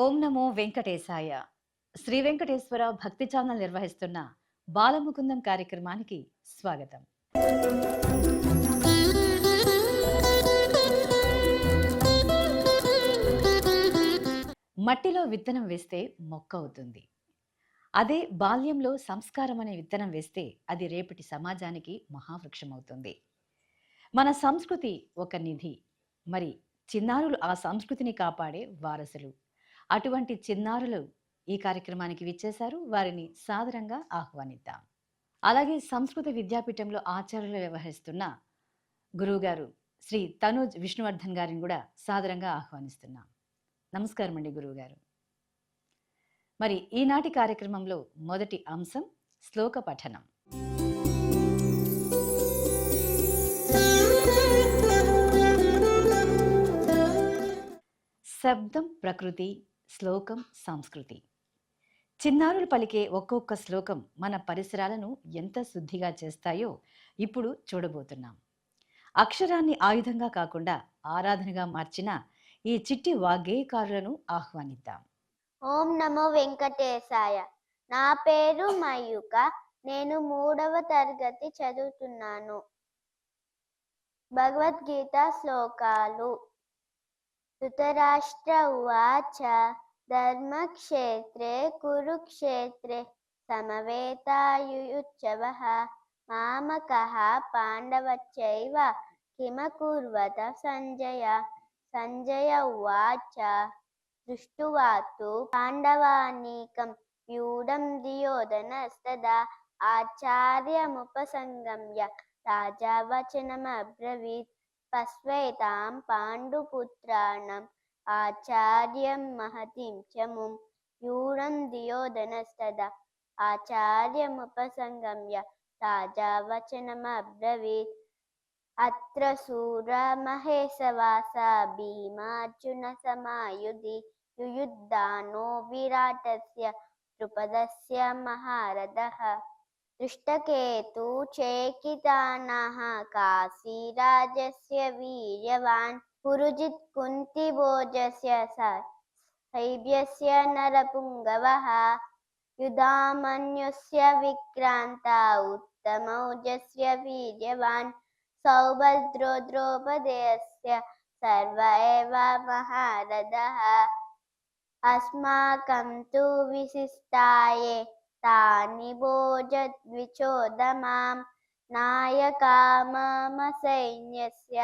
ఓం నమో వెంకటేశాయ. శ్రీ వెంకటేశ్వర భక్తి ఛానల్ నిర్వహిస్తున్న బాలముకుందం కార్యక్రమానికి స్వాగతం. మట్టిలో విత్తనం వేస్తే మొక్క అవుతుంది. అదే బాల్యంలో సంస్కారం అనే విత్తనం వేస్తే అది రేపటి సమాజానికి మహావృక్షం అవుతుంది. మన సంస్కృతి ఒక నిధి. మరి చిన్నారులు ఆ సంస్కృతిని కాపాడే వారసులు. అటువంటి చిన్నారులు ఈ కార్యక్రమానికి విచ్చేశారు. వారిని సాదరంగా ఆహ్వానిద్దాం. అలాగే సంస్కృత విద్యాపీఠంలో ఆచార్యులు వ్యవహరిస్తున్న గురువుగారు శ్రీ తనూజ్ విష్ణువర్ధన్ గారిని కూడా సాదరంగా ఆహ్వానిస్తున్నాం. నమస్కారం అండి గురువుగారు. మరి ఈనాటి కార్యక్రమంలో మొదటి అంశం శ్లోక పఠనం. శబ్దం ప్రకృతి, శ్లోకం సంస్కృతి. చిన్నారులు పలికే ఒక్కొక్క శ్లోకం మన పరిసరాలను ఎంత శుద్ధిగా చేస్తాయో ఇప్పుడు చూడబోతున్నాం. అక్షరాన్ని ఆయుధంగా కాకుండా ఆరాధనగా మార్చిన ఈ చిట్టి వాగ్గేయకారులను ఆహ్వానిద్దాం. ఓం నమో వెంకటేశాయ. నా పేరు మయూక. నేను 3వ తరగతి చదువుతున్నాను. భగవద్గీత శ్లోకాలు. ధృతరాష్ట్ర ఉవాచ ధర్మక్షేత్రే కురుక్షేత్రే సమవేతాయుయుత్సవః మామకః పాండవశ్చైవ కిమకుర్వత సంజయ. సంజయ ఉవాచ దృష్ట్వా తు పాండవానీకం వ్యూఢం దుర్యోధనస్తదా ఆచార్యముపసంగమ్య రాజా వచనమబ్రవీత్. పశ్వేతాం పాండుపుత్రాణం ఆచార్యం మహతిం చముం వ్యూఢం దుర్యోధనస్తదా ఆచార్యముపసంగమ్య రాజా వచనమబ్రవీత్. అత్ర శూర మహేశవాస భీమార్జున సమాయుధి యుయుద్ధానో విరాటస్య ద్రుపదస్య మహారథః. దృష్టకేతు చేకితానః కాశీరాజస్య వీర్యవాన్ పురుజిత్ కుంతిభోజస్య శైబ్యస్య నరపుంగవః. యుధామన్యుస్య విక్రాంత ఉత్తమౌజస్య వీర్యవాన్ సౌభద్రో ద్రౌపదేయస్య సర్వ ఏవ మహారథః. అస్మాకం తు విశిష్టాయే తాని భోజద్విచోదమాం నాయకా మమ సైన్యస్య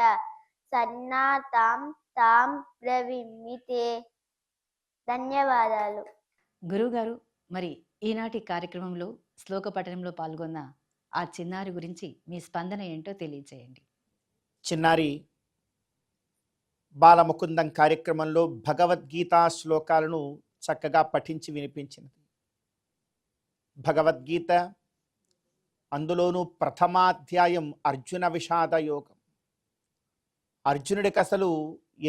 సన్నాతాం తాం బ్రవీమితే. ధన్యవాదాలు. గురువుగారు, మరి ఈనాటి కార్యక్రమంలో శ్లోక పఠనంలో పాల్గొన్న ఆ చిన్నారి గురించి మీ స్పందన ఏంటో తెలియజేయండి. చిన్నారి బాలముకుందం కార్యక్రమంలో భగవద్గీతా శ్లోకాలను చక్కగా పఠించి వినిపించినది. భగవద్గీత అందులోనూ ప్రథమాధ్యాయం అర్జున విషాద యోగం. అర్జునుడికి అసలు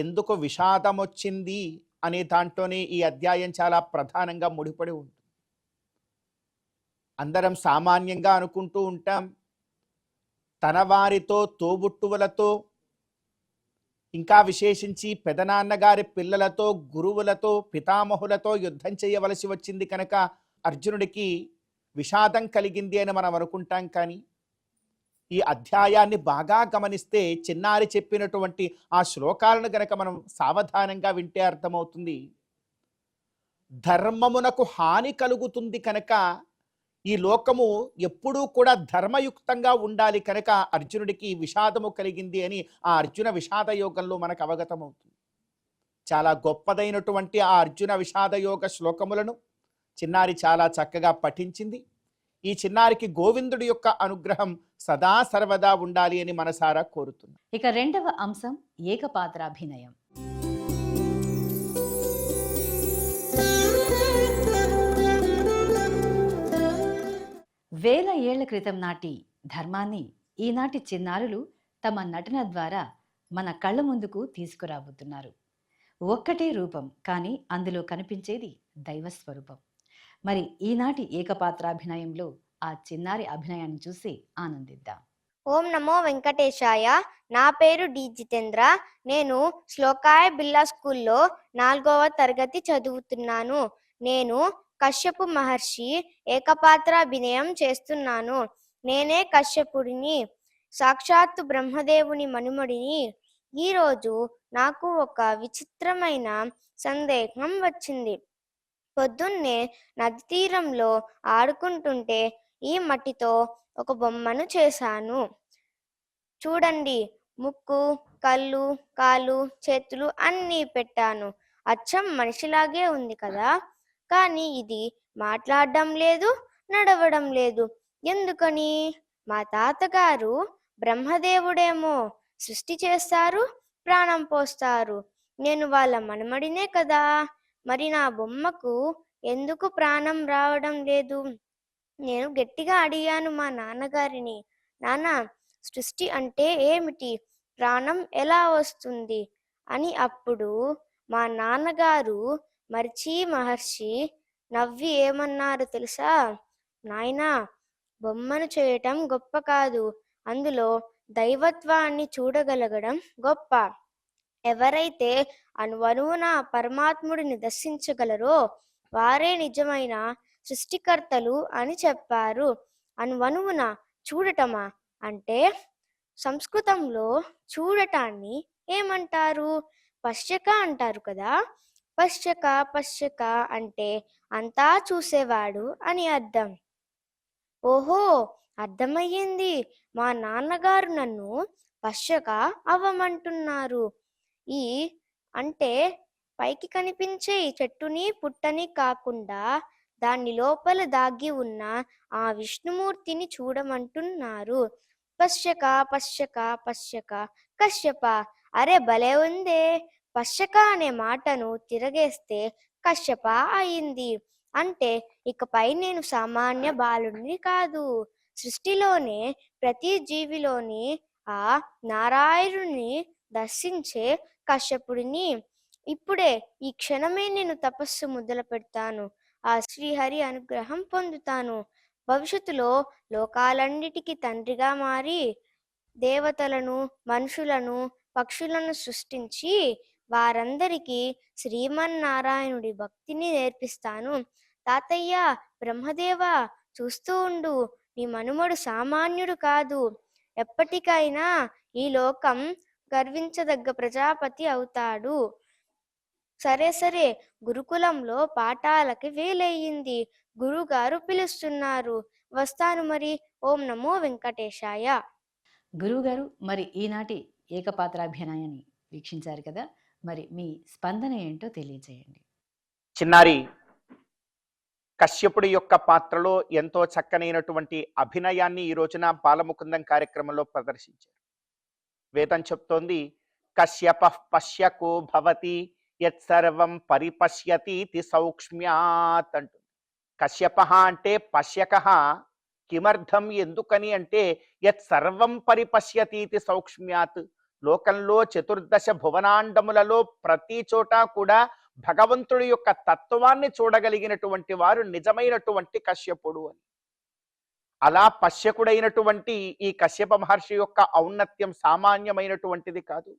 ఎందుకు విషాదం వచ్చింది అనే దాంట్లోనే ఈ అధ్యాయం చాలా ప్రధానంగా ముడిపడి ఉంటుంది. అందరం సామాన్యంగా అనుకుంటూ ఉంటాం, తన వారితో తోబుట్టువులతో ఇంకా విశేషించి పెదనాన్నగారి పిల్లలతో గురువులతో పితామహులతో యుద్ధం చేయవలసి వచ్చింది కనుక అర్జునుడికి విషాదం కలిగింది అని మనం అనుకుంటాం. కానీ ఈ అధ్యాయాన్ని బాగా గమనిస్తే చిన్నారి చెప్పినటువంటి ఆ శ్లోకాలను గనక మనం సావధానంగా వింటే అర్థమవుతుంది, ధర్మమునకు హాని కలుగుతుంది కనుక ఈ లోకము ఎప్పుడూ కూడా ధర్మయుక్తంగా ఉండాలి కనుక అర్జునుడికి విషాదము కలిగింది అని ఆ అర్జున విషాద యోగంలో మనకు అవగతమవుతుంది. చాలా గొప్పదైనటువంటి ఆ అర్జున విషాద యోగ శ్లోకములను చిన్నారి చాలా చక్కగా పఠించింది. ఈ చిన్నారికి గోవిందుడి యొక్క అనుగ్రహం సదా సర్వదా ఉండాలి అని మనసారా కోరుతున్నాం. ఇక రెండవ అంశం ఏకపాత్రాభినయం. వేల ఏళ్ల క్రితం నాటి ధర్మాన్ని ఈనాటి చిన్నారులు తమ నటన ద్వారా మన కళ్ళ ముందుకు తీసుకురాబోతున్నారు. ఒక్కటే రూపం, కానీ అందులో కనిపించేది దైవస్వరూపం. మరి ఈనాటి ఏకపాత్రాభినయంలో ఆ చిన్నారి అభినయాన్ని చూసి ఆనందిద్దాం. ఓం నమో వెంకటేశాయ. నా పేరు డి జితేంద్ర. నేను శ్లోకాయ బిర్లా స్కూల్లో 4వ తరగతి చదువుతున్నాను. నేను కశ్యపు మహర్షి ఏకపాత్రాభినయం చేస్తున్నాను. నేనే కశ్యపుడిని, సాక్షాత్తు బ్రహ్మదేవుని మనుమడిని. ఈరోజు నాకు ఒక విచిత్రమైన సందేహం వచ్చింది. పొద్దున్నే నది తీరంలో ఆడుకుంటుంటే ఈ మట్టితో ఒక బొమ్మను చేశాను. చూడండి, ముక్కు, కళ్ళు, కాళ్ళు, చేతులు అన్నీ పెట్టాను. అచ్చం మనిషిలాగే ఉంది కదా. కానీ ఇది మాట్లాడడం లేదు, నడవడం లేదు. ఎందుకని? మా తాతగారు బ్రహ్మదేవుడేమో, సృష్టి చేస్తారు, ప్రాణం పోస్తారు. నేను వాళ్ళ మనమడినే కదా. మరి నా బొమ్మకు ఎందుకు ప్రాణం రావడం లేదు? నేను గట్టిగా అడిగాను మా నాన్నగారిని, నాన్న, సృష్టి అంటే ఏమిటి? ప్రాణం ఎలా వస్తుంది అని. అప్పుడు మా నాన్నగారు మర్చి మహర్షి నవ్వి ఏమన్నారు తెలుసా? నాయనా, బొమ్మను చేయటం గొప్ప కాదు, అందులో దైవత్వాన్ని చూడగలగడం గొప్ప. ఎవరైతే అణువణువున పరమాత్ముడిని దర్శించగలరో వారే నిజమైన సృష్టికర్తలు అని చెప్పారు. అణువణువున చూడటమా అంటే సంస్కృతంలో చూడటాన్ని ఏమంటారు? పశ్యక అంటారు కదా. పశ్యక పశ్యక అంటే అంతా చూసేవాడు అని అర్థం. ఓహో, అర్థమయ్యింది. మా నాన్నగారు నన్ను పశ్యక అవ్వమంటున్నారు. ఈ అంటే పైకి కనిపించే ఈ చెట్టుని పుట్టని కాకుండా దాని లోపల దాగి ఉన్న ఆ విష్ణుమూర్తిని చూడమంటున్నారు. పశ్యక పశ్యక పశ్యక కశ్యప. అరే భలే ఉందే. పశ్యక అనే మాటను తిరగేస్తే కశ్యప అయింది. అంటే ఇకపై నేను సామాన్య బాలుడిని కాదు. సృష్టిలోనే ప్రతి జీవిలోని ఆ నారాయణుని దర్శించే కశ్యపుడిని. ఇప్పుడే ఈ క్షణమే నేను తపస్సు మొదలు పెడతాను. ఆ శ్రీహరి అనుగ్రహం పొందుతాను. భవిష్యత్తులో లోకాలన్నిటికీ తండ్రిగా మారి దేవతలను, మనుషులను, పక్షులను సృష్టించి వారందరికీ శ్రీమన్నారాయణుడి భక్తిని నేర్పిస్తాను. తాతయ్య, బ్రహ్మదేవ, చూస్తూ ఉండు, నీ మనుమడు సామాన్యుడు కాదు. ఎప్పటికైనా ఈ లోకం గర్వించదగ్గ ప్రజాపతి అవుతాడు. సరే సరే, గురుకులంలో పాఠాలకి వేలయ్యింది. గురుగారు పిలుస్తున్నారు. వస్తాను మరి. ఓం నమో వెంకటేశాయ. గురువుగారు, మరి ఈనాటి ఏకపాత్రాభినయాన్ని వీక్షించారు కదా, మరి మీ స్పందన ఏంటో తెలియజేయండి. చిన్నారి, కశ్యపుడి యొక్క పాత్రలో ఎంతో చక్కనైనటువంటి అభినయాన్ని ఈ రోజున బాలముకుందం కార్యక్రమంలో ప్రదర్శించారు. వేదం చెప్తోంది, కశ్యప పశ్యకో భవతి యత్సర్వం పరిపశ్యతీతి సౌక్ష్మ్యాత్ అంటుంది. కశ్యప అంటే పశ్యక. కిమర్థం, ఎందుకని అంటే యత్ సర్వం పరిపశ్యతీతి సౌక్ష్మ్యాత్. లోకంలో చతుర్దశ భువనాండములలో ప్రతి చోట కూడా భగవంతుడి యొక్క తత్వాన్ని చూడగలిగినటువంటి వారు నిజమైనటువంటి కశ్యపుడు అని. అలా పశ్యకుడైనటువంటి ఈ కశ్యప మహర్షి యొక్క ఔన్నత్యం సామాన్యమైనటువంటిది కాదు.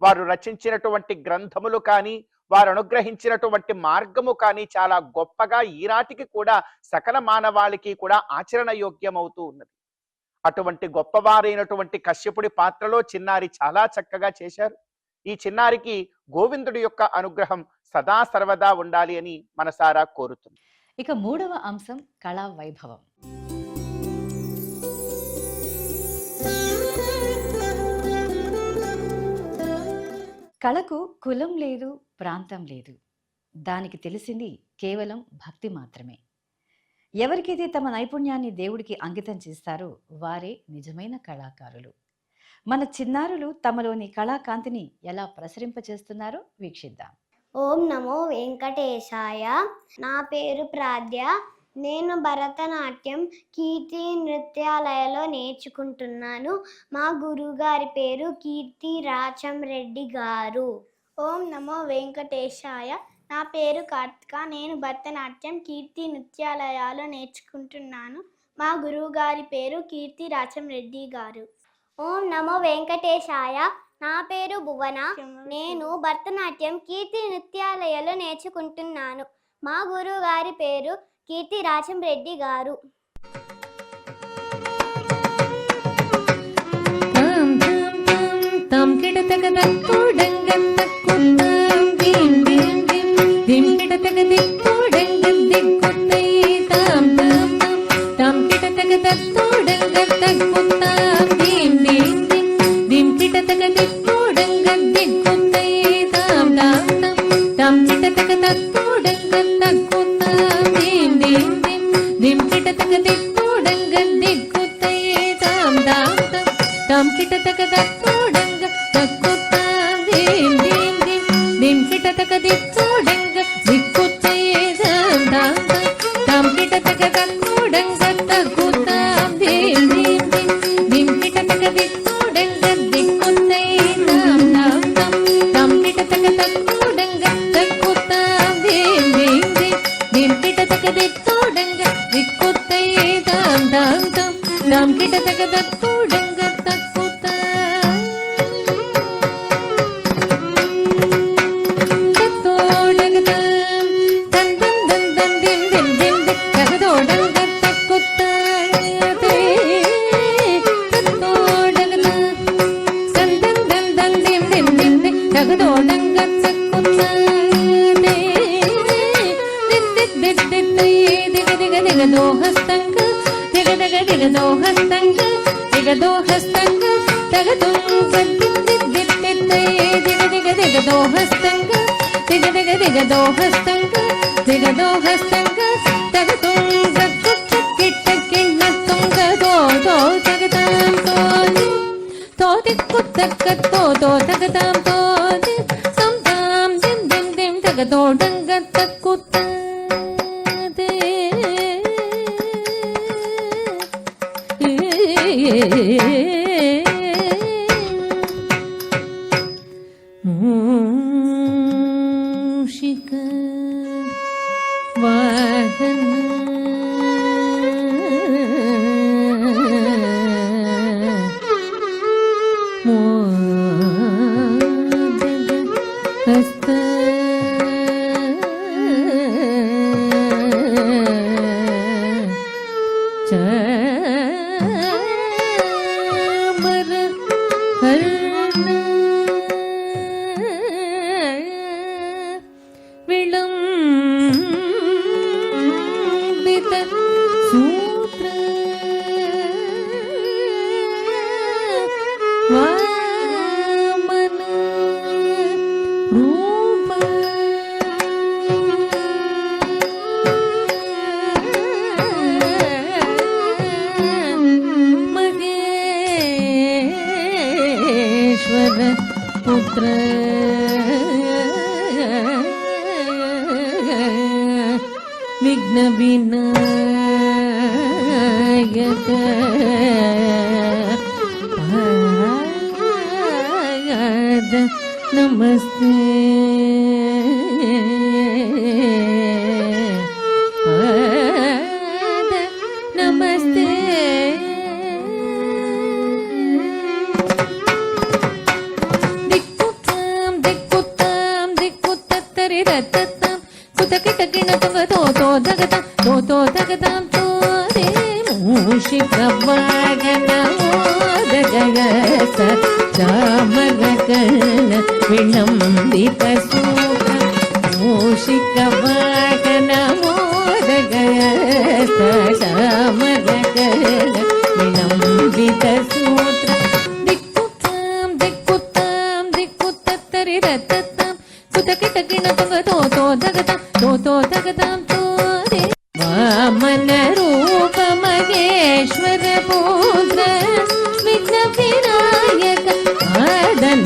వారు రచించినటువంటి గ్రంథములు కానీ, వారు అనుగ్రహించినటువంటి మార్గము కానీ చాలా గొప్పగా ఈనాటికి కూడా సకల మానవాళికి కూడా ఆచరణ యోగ్యమవుతూ ఉన్నది. అటువంటి గొప్పవారైనటువంటి కశ్యపుడి పాత్రలో చిన్నారి చాలా చక్కగా చేశారు. ఈ చిన్నారికి గోవిందుడి యొక్క అనుగ్రహం సదా సర్వదా ఉండాలి అని మనసారా కోరుతుంది. ఇక మూడవ అంశం కళా వైభవం. కళకు కులం లేదు, ప్రాంతం లేదు. దానికి తెలిసింది కేవలం భక్తి మాత్రమే. ఎవరికైతే తమ నైపుణ్యాన్ని దేవుడికి అంకితం చేస్తారో వారే నిజమైన కళాకారులు. మన చిన్నారులు తమలోని కళాకాంతిని ఎలా ప్రసరింపచేస్తున్నారో వీక్షిద్దాం. ఓం నమో వెంకటేశాయ. నా పేరు ప్రాద్య. నేను భరతనాట్యం కీర్తి నృత్యాలయలో నేర్చుకుంటున్నాను. మా గురుగారి పేరు కీర్తి రాచం రెడ్డి గారు. ఓం నమో వెంకటేశాయ. నా పేరు కార్తిక. నేను భరతనాట్యం కీర్తి నృత్యాలయాలో నేర్చుకుంటున్నాను. మా గురువు గారి పేరు కీర్తి రాచం రెడ్డి గారు. ఓం నమో వెంకటేశాయ. నా పేరు భువన. నేను భరతనాట్యం కీర్తి నృత్యాలయలో నేర్చుకుంటున్నాను. మా గురువు గారి పేరు కీర్తి రాచం రెడ్డి గారు.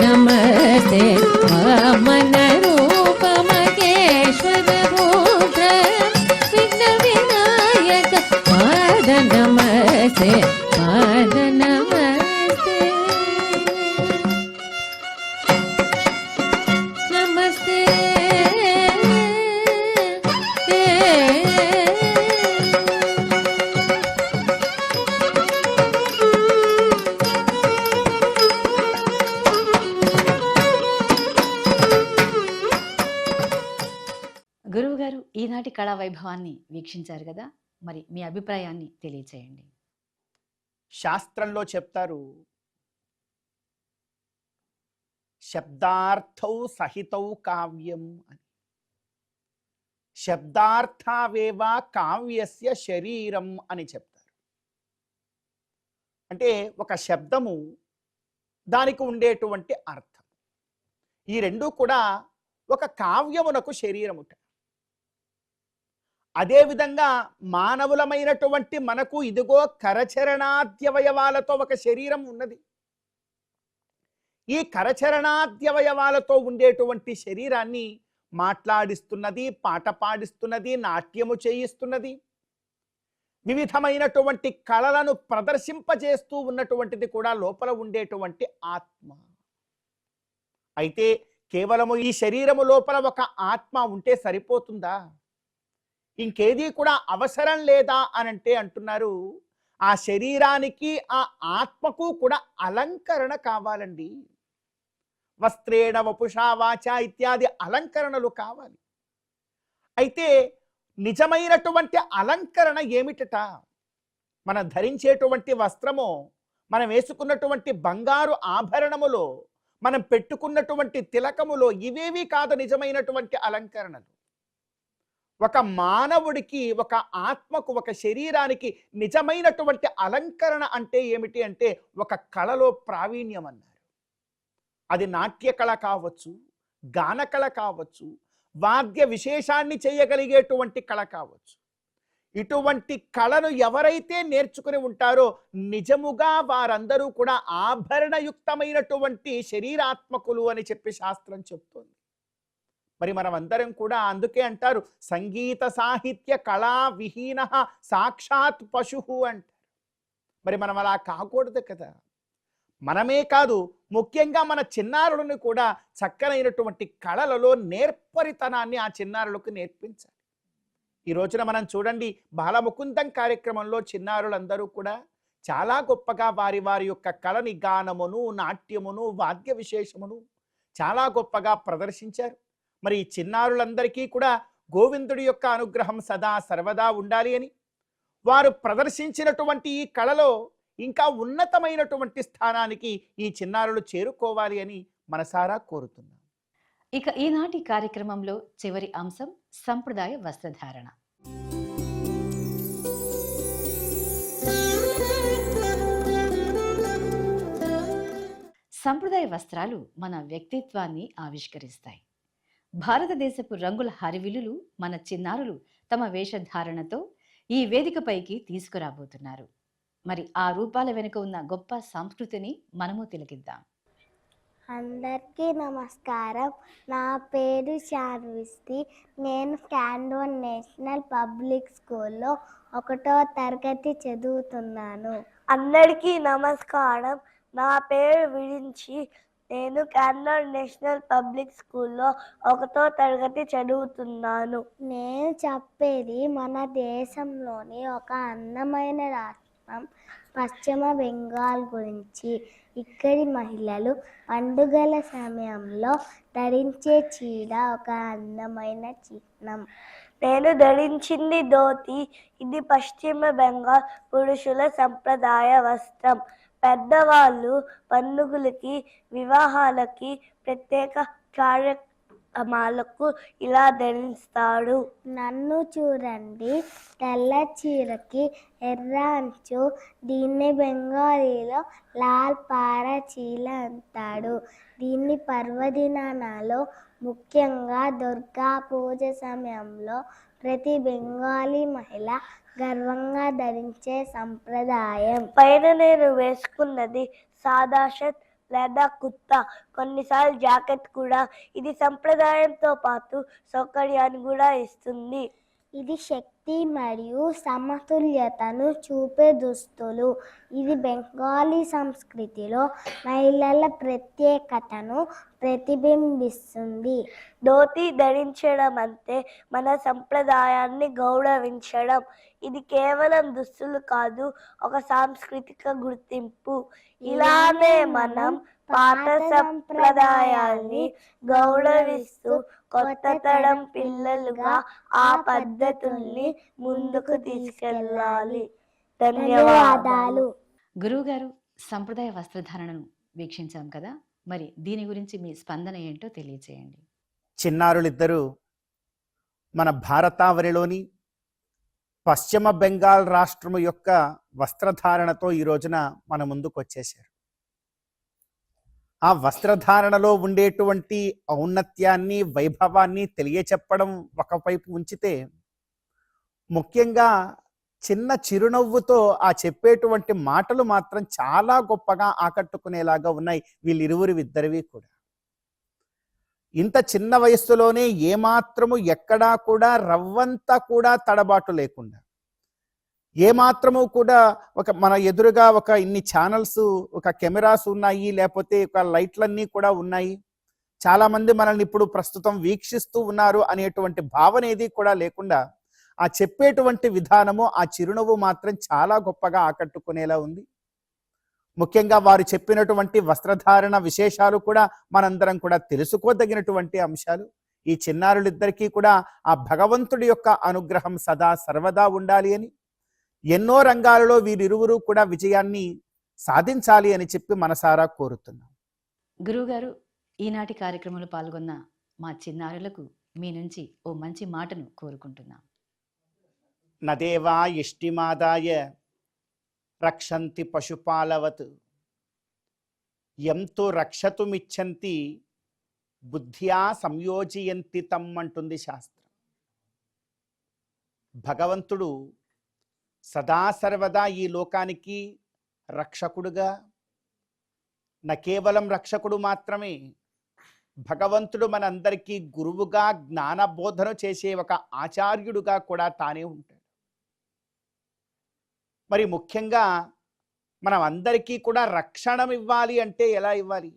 नमस्ते वामन ఈనాటి కళా వైభవాన్ని వీక్షించారు కదా, మరి మీ అభిప్రాయాన్ని తెలియచేయండి. శాస్త్రంలో చెప్తారు, శబ్దార్థౌ సహితౌ కావ్యం అని. శబ్దార్థావేవ కావ్యస్య శరీరం అని చెప్తారు. అంటే ఒక శబ్దము, దానికి ఉండేటువంటి అర్థం, ఈ రెండు కూడా ఒక కావ్యమునకు శరీరముట. అదేవిధంగా మానవులమైనటువంటి మనకు ఇదిగో కరచరణాద్యవయవాలతో ఒక శరీరం ఉన్నది. ఈ కరచరణాద్యవయవాలతో ఉండేటువంటి శరీరాన్ని మాట్లాడిస్తున్నది, పాట పాడిస్తున్నది, నాట్యము చేయిస్తున్నది, వివిధమైనటువంటి కళలను ప్రదర్శింపజేస్తూ ఉన్నటువంటిది కూడా లోపల ఉండేటువంటి ఆత్మ. అయితే కేవలము ఈ శరీరము లోపల ఒక ఆత్మ ఉంటే సరిపోతుందా? ఇంకేది కూడా అవసరం లేదా అనంటే అంటున్నారు, ఆ శరీరానికి ఆ ఆత్మకు కూడా అలంకరణ కావాలండి. వస్త్రేణ వపుషా వాచ ఇత్యాది అలంకరణలు కావాలి. అయితే నిజమైనటువంటి అలంకరణ ఏమిటట? మనం ధరించేటువంటి వస్త్రము, మనం వేసుకున్నటువంటి బంగారు ఆభరణములో, మనం పెట్టుకున్నటువంటి తిలకములో ఇవేవి కాదు నిజమైనటువంటి అలంకరణలు. ఒక మానవుడికి, ఒక ఆత్మకు, ఒక శరీరానికి నిజమైనటువంటి అలంకరణ అంటే ఏమిటి అంటే ఒక కళలో ప్రావీణ్యం అన్నారు. అది నాట్య కళ కావచ్చు, గాన కళ కావచ్చు, వాద్య విశేషాన్ని చేయగలిగేటువంటి కళ కావచ్చు. ఇటువంటి కళను ఎవరైతే నేర్చుకుని ఉంటారో నిజముగా వారందరూ కూడా ఆభరణయుక్తమైనటువంటి శరీరాత్మకులు అని చెప్పి శాస్త్రం చెప్తోంది. మరి మనం అందరం కూడా అందుకే అంటారు, సంగీత సాహిత్య కళా విహీన సాక్షాత్ పశు అంటారు. మరి మనం అలా కాకూడదు కదా. మనమే కాదు, ముఖ్యంగా మన చిన్నారులను కూడా చక్కనైనటువంటి కళలలో నేర్పరితనాన్ని ఆ చిన్నారులకు నేర్పించాలి. ఈ రోజున మనం చూడండి, బాలముకుందం కార్యక్రమంలో చిన్నారులందరూ కూడా చాలా గొప్పగా వారి వారి యొక్క కళని, గానమును, నాట్యమును, వాద్య విశేషమును చాలా గొప్పగా ప్రదర్శించారు. మరి ఈ చిన్నారులందరికీ కూడా గోవిందుడి యొక్క అనుగ్రహం సదా సర్వదా ఉండాలి అని, వారు ప్రదర్శించినటువంటి ఈ కళలో ఇంకా ఉన్నతమైనటువంటి స్థానానికి ఈ చిన్నారులు చేరుకోవాలి అని మనసారా కోరుతున్నాం. ఇక ఈనాటి కార్యక్రమంలో చివరి అంశం సంప్రదాయ వస్త్రధారణ. సంప్రదాయ వస్త్రాలు మన వ్యక్తిత్వాన్ని ఆవిష్కరిస్తాయి. భారతదేశపు రంగుల హరివిల్లులు మన చిన్నారులు తమ వేషధారణతో ఈ వేదికపైకి తీసుకురాబోతున్నారు. మరి ఆ రూపాల వెనుక ఉన్న గొప్ప సంస్కృతిని మనము తిలకిద్దాం. అందరికీ నమస్కారం. నా పేరు శాన్విస్తి. నేను క్యాండోన్ నేషనల్ పబ్లిక్ స్కూల్లో 1వ తరగతి చదువుతున్నాను. అందరికీ నమస్కారం. నా పేరు విరించి. నేను క్యాండోన్ నేషనల్ పబ్లిక్ స్కూల్లో 1వ తరగతి చదువుతున్నాను. నేను చెప్పేది మన దేశంలోని ఒక అందమైన రాష్ట్రం పశ్చిమ బెంగాల్ గురించి. ఇక్కడి మహిళలు పండుగల సమయంలో ధరించే చీర ఒక అందమైన చిహ్నం. నేను ధరించింది ధోతి. ఇది పశ్చిమ బెంగాల్ పురుషుల సంప్రదాయ వస్త్రం. పెద్దవాళ్ళు పండుగలకి, వివాహాలకి, ప్రత్యేక కార్యక్రమాలకు ఇలా ధరిస్తాడు. నన్ను చూడండి, తెల్ల చీరకి ఎర్ర అంచు. దీన్ని బెంగాలీలో లాల్ పార చీల అంటాడు. దీన్ని పర్వదినాలలో, ముఖ్యంగా దుర్గా పూజ సమయంలో ప్రతి బెంగాలీ మహిళ గర్వంగా ధరించే సంప్రదాయం. పైన నేను వేసుకున్నది సాదా షర్ట్ లేదా కుర్తా, కొన్నిసార్లు జాకెట్ కూడా. ఇది సంప్రదాయంతో పాటు సౌకర్యాన్ని కూడా ఇస్తుంది. ఇది శక్తి మరియు సమతుల్యతను చూపే దుస్తులు. ఇది బెంగాలీ సంస్కృతిలో మహిళల ప్రత్యేకతను ప్రతిబింబిస్తుంది. ధోతి ధరించడం అంటే మన సంప్రదాయాన్ని గౌరవించడం. ఇది కేవలం దుస్తులు కాదు, ఒక సాంస్కృతిక గుర్తింపు. ఇలానే మనం పాత సంప్రదాయాల్ని గౌరవిస్తూ కొత్త తరం పిల్లలుగా ఆ పద్ధతుల్ని ముందుకు తీసుకెళ్ళాలి. ధన్యవాదాలు. గురువుగారు, సంప్రదాయ వస్త్రధారణను వీక్షించాం కదా, మరి దీని గురించి మీ స్పందన ఏంటో తెలియచేయండి. చిన్నారులిద్దరూ మన భారతావనిలోని పశ్చిమ బెంగాల్ రాష్ట్రము యొక్క వస్త్రధారణతో ఈ రోజున మన ముందుకు వచ్చేశారు. ఆ వస్త్రధారణలో ఉండేటువంటి ఔన్నత్యాన్ని, వైభవాన్ని తెలియచెప్పడం ఒకవైపు ఉంచితే, ముఖ్యంగా చిన్న చిరునవ్వుతో ఆ చెప్పేటువంటి మాటలు మాత్రం చాలా గొప్పగా ఆకట్టుకునేలాగా ఉన్నాయి వీళ్ళిరువురిద్దరివి కూడా. ఇంత చిన్న వయస్సులోనే ఏమాత్రము ఎక్కడా కూడా రవ్వంతా కూడా తడబాటు లేకుండా, ఏమాత్రము కూడా మన ఎదురుగా ఇన్ని ఛానల్స్, ఒక కెమెరాస్ ఉన్నాయి, లేకపోతే లైట్లన్నీ కూడా ఉన్నాయి, చాలామంది మనల్ని ఇప్పుడు ప్రస్తుతం వీక్షిస్తూ ఉన్నారు అనేటువంటి భావన ఏది కూడా లేకుండా ఆ చెప్పేటువంటి విధానము, ఆ చిరునవ్వు మాత్రం చాలా గొప్పగా ఆకట్టుకునేలా ఉంది. ముఖ్యంగా వారు చెప్పినటువంటి వస్త్రధారణ విశేషాలు కూడా మనందరం కూడా తెలుసుకోదగినటువంటి అంశాలు. ఈ చిన్నారులిద్దరికీ కూడా ఆ భగవంతుడి యొక్క అనుగ్రహం సదా సర్వదా ఉండాలి అని, ఎన్నో రంగాలలో వీరిరువురు కూడా విజయాన్ని సాధించాలి అని చెప్పి మనసారా కోరుతున్నాం. గురువుగారు, ఈనాటి కార్యక్రమంలో పాల్గొన్న మా చిన్నారులకు మీ నుంచి ఓ మంచి మాటను కోరుకుంటున్నాం. నదేవా ఇష్టిమాదాయ రక్షంతి పశుపాలవత్ ఎంతో రక్షతుమిచ్చంతి బుద్ధ్యా సంయోజయంతి తం అంటుంది శాస్త్రం. భగవంతుడు సదా సర్వదా ఈ లోకానికి రక్షకుడుగా, కేవలం రక్షకుడు మాత్రమే, భగవంతుడు మనందరికీ గురువుగా, జ్ఞానబోధన చేసే ఒక ఆచార్యుడుగా కూడా తానే ఉంటాడు. మరి ముఖ్యంగా మనం అందరికీ కూడా రక్షణ ఇవ్వాలి అంటే ఎలా ఇవ్వాలి?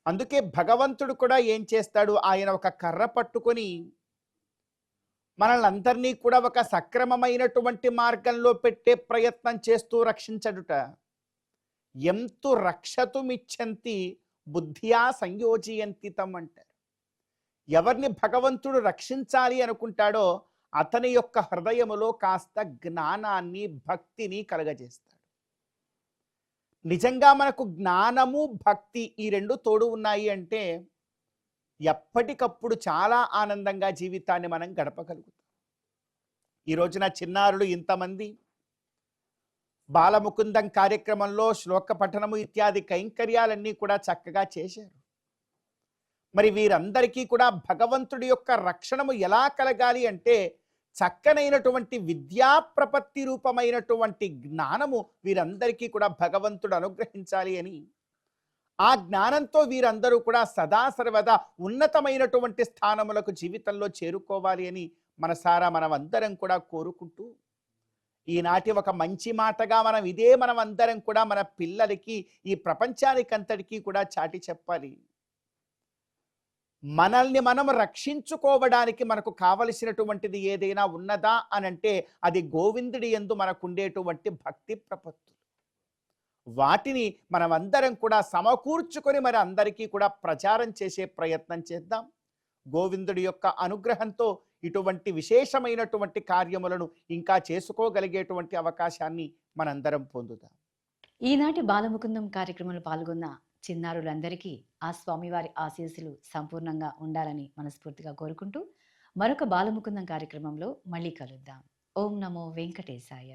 అందుకే భగవంతుడు కూడా ఏం చేస్తాడు, ఆయన ఒక కర్ర పట్టుకొని మనల్ని అందరినీ కూడా ఒక సక్రమమైనటువంటి మార్గంలో పెట్టే ప్రయత్నం చేస్తూ రక్షించడుట. ఎంతు రక్షతుమిచ్చంతి బుద్ధ్యా సంయోజయంతి తం అంటారు. ఎవరిని భగవంతుడు రక్షించాలి అనుకుంటాడో అతని యొక్క హృదయములో కాస్త జ్ఞానాన్ని, భక్తిని కలగజేస్తాడు. నిజంగా మనకు జ్ఞానము, భక్తి ఈ రెండు తోడు ఉన్నాయి అంటే ఎప్పటికప్పుడు చాలా ఆనందంగా జీవితాన్ని మనం గడపగలుగుతాం. ఈ రోజున చిన్నారులు ఇంతమంది బాలముకుందం కార్యక్రమంలో శ్లోక పఠనము ఇత్యాది కైంకర్యాలన్నీ కూడా చక్కగా చేశారు. మరి వీరందరికీ కూడా భగవంతుడి యొక్క రక్షణము ఎలా కలగాలి అంటే చక్కనైనటువంటి విద్యా ప్రపత్తి రూపమైనటువంటి జ్ఞానము వీరందరికీ కూడా భగవంతుడు అనుగ్రహించాలి అని, ఆ జ్ఞానంతో వీరందరూ కూడా సదా సర్వదా ఉన్నతమైనటువంటి స్థానములకు జీవితంలో చేరుకోవాలి అని మనసారా మనమందరం కూడా కోరుకుంటూ, ఈనాటి ఒక మంచి మాటగా మనం అందరం కూడా మన పిల్లలకి, ఈ ప్రపంచానికంతటికీ కూడా చాటి చెప్పాలి. మనల్ని మనం రక్షించుకోవడానికి మనకు కావలసినటువంటిది ఏదైనా ఉన్నదా అనంటే అది గోవిందుడి యందు మనకుండేటువంటి భక్తి ప్రపత్తులు. వాటిని మనమందరం కూడా సమకూర్చుకొని మరి అందరికీ కూడా ప్రచారం చేసే ప్రయత్నం చేద్దాం. గోవిందుడి యొక్క అనుగ్రహంతో ఇటువంటి విశేషమైనటువంటి కార్యములను ఇంకా చేసుకోగలిగేటువంటి అవకాశాన్ని మనందరం పొందుదాం. ఈనాటి బాలముకుందం కార్యక్రమంలో పాల్గొన్న చిన్నారులందరికీ ఆ స్వామివారి ఆశీస్సులు సంపూర్ణంగా ఉండాలని మనస్ఫూర్తిగా కోరుకుంటూ మరొక బాలముకుందం కార్యక్రమంలో మళ్ళీ కలుద్దాం. ఓం నమో వెంకటేశాయ.